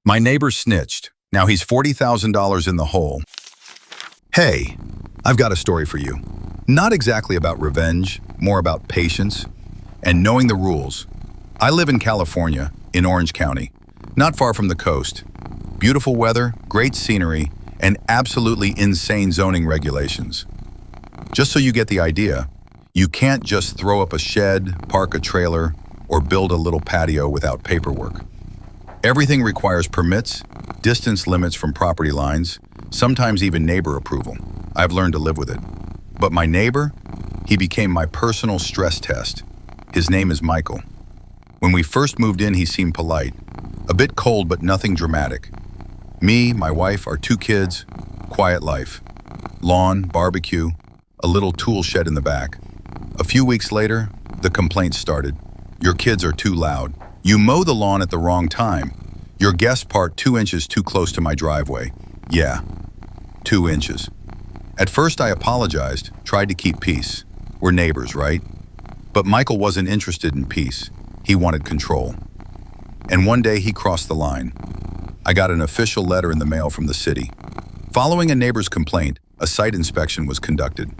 My neighbor snitched. Now he's $40,000 in the hole. Hey, I've got a story for you. Not exactly about revenge, more about patience and knowing the rules. I live in California, in Orange County, not far from the coast. Beautiful weather, great scenery, and absolutely insane zoning regulations. Just so you get the idea, you can't just throw up a shed, park a trailer, or build a little patio without paperwork. Everything requires permits, distance limits from property lines, sometimes even neighbor approval. I've learned to live with it. But my neighbor, he became my personal stress test. His name is Michael. When we first moved in, he seemed polite, a bit cold but nothing dramatic. Me, my wife, our 2 kids, quiet life. Lawn, barbecue, a little tool shed in the back. A few weeks later, the complaints started. Your kids are too loud. You mow the lawn at the wrong time. Your guest parked 2 inches too close to my driveway. Yeah, 2 inches. At first I apologized, tried to keep peace. We're neighbors, right? But Michael wasn't interested in peace. He wanted control. And one day he crossed the line. I got an official letter in the mail from the city. Following a neighbor's complaint, a site inspection was conducted.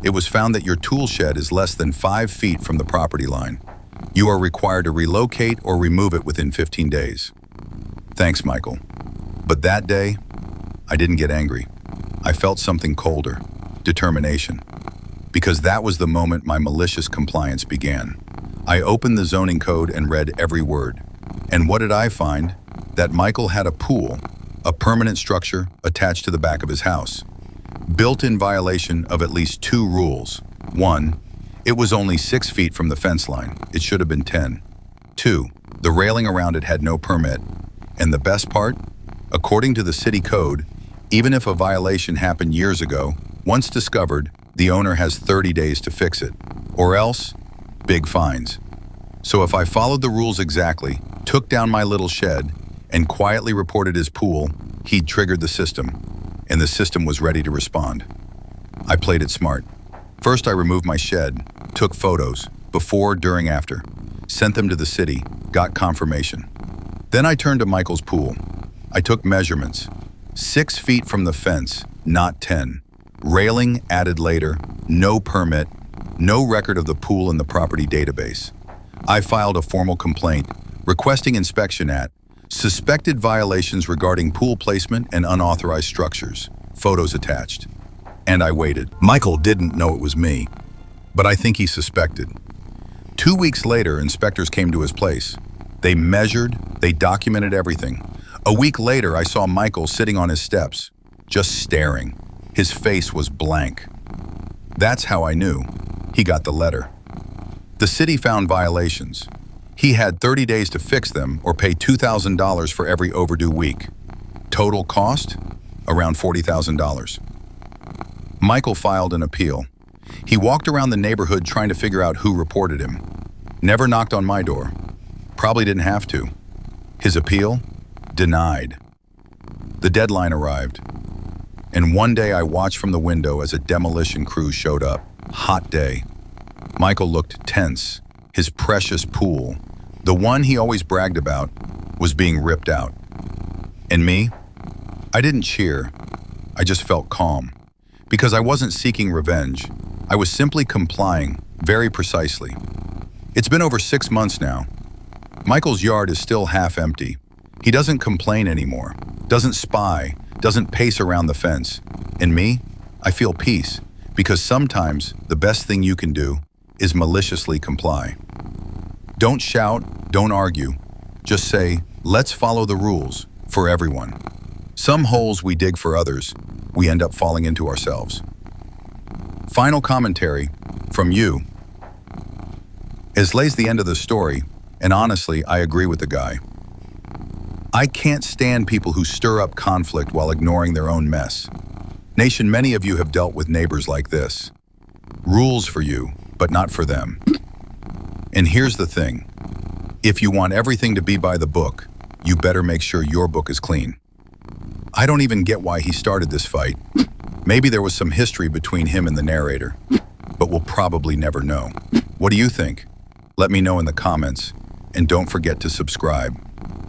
It was found that your tool shed is less than 5 feet from the property line. You are required to relocate or remove it within 15 days. Thanks, Michael. But that day, I didn't get angry. I felt something colder, determination. Because that was the moment my malicious compliance began. I opened the zoning code and read every word. And what did I find? That Michael had a pool, a permanent structure attached to the back of his house, built in violation of at least 2 rules. 1, it was only 6 feet from the fence line. It should have been 10. 2, the railing around it had no permit. And the best part? According to the city code, even if a violation happened years ago, once discovered, the owner has 30 days to fix it. Or else, big fines. So if I followed the rules exactly, took down my little shed, and quietly reported his pool, he'd triggered the system. And the system was ready to respond. I played it smart. First, I removed my shed, took photos, before, during, after, sent them to the city, got confirmation. Then I turned to Michael's pool. I took measurements. 6 feet from the fence, not 10. Railing added later, no permit, no record of the pool in the property database. I filed a formal complaint, requesting inspection at suspected violations regarding pool placement and unauthorized structures. Photos attached. And I waited. Michael didn't know it was me, but I think he suspected. 2 weeks later, inspectors came to his place. They measured, they documented everything. A week later, I saw Michael sitting on his steps, just staring. His face was blank. That's how I knew. He got the letter. The city found violations. He had 30 days to fix them or pay $2,000 for every overdue week. Total cost? Around $40,000. Michael filed an appeal. He walked around the neighborhood trying to figure out who reported him. Never knocked on my door. Probably didn't have to. His appeal? Denied. The deadline arrived. And one day I watched from the window as a demolition crew showed up. Hot day. Michael looked tense. His precious pool, the one he always bragged about, was being ripped out. And me? I didn't cheer. I just felt calm. Because I wasn't seeking revenge. I was simply complying, very precisely. It's been over 6 months now. Michael's yard is still half empty. He doesn't complain anymore, doesn't spy, doesn't pace around the fence. And me? I feel peace, because sometimes the best thing you can do is maliciously comply. Don't shout, don't argue. Just say, let's follow the rules for everyone. Some holes we dig for others, we end up falling into ourselves. Final commentary from you. As lays the end of the story, and honestly, I agree with the guy. I can't stand people who stir up conflict while ignoring their own mess. Nation, many of you have dealt with neighbors like this. Rules for you, but not for them. And here's the thing. If you want everything to be by the book, you better make sure your book is clean. I don't even get why he started this fight. Maybe there was some history between him and the narrator, but we'll probably never know. What do you think? Let me know in the comments, and don't forget to subscribe.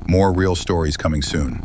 More real stories coming soon.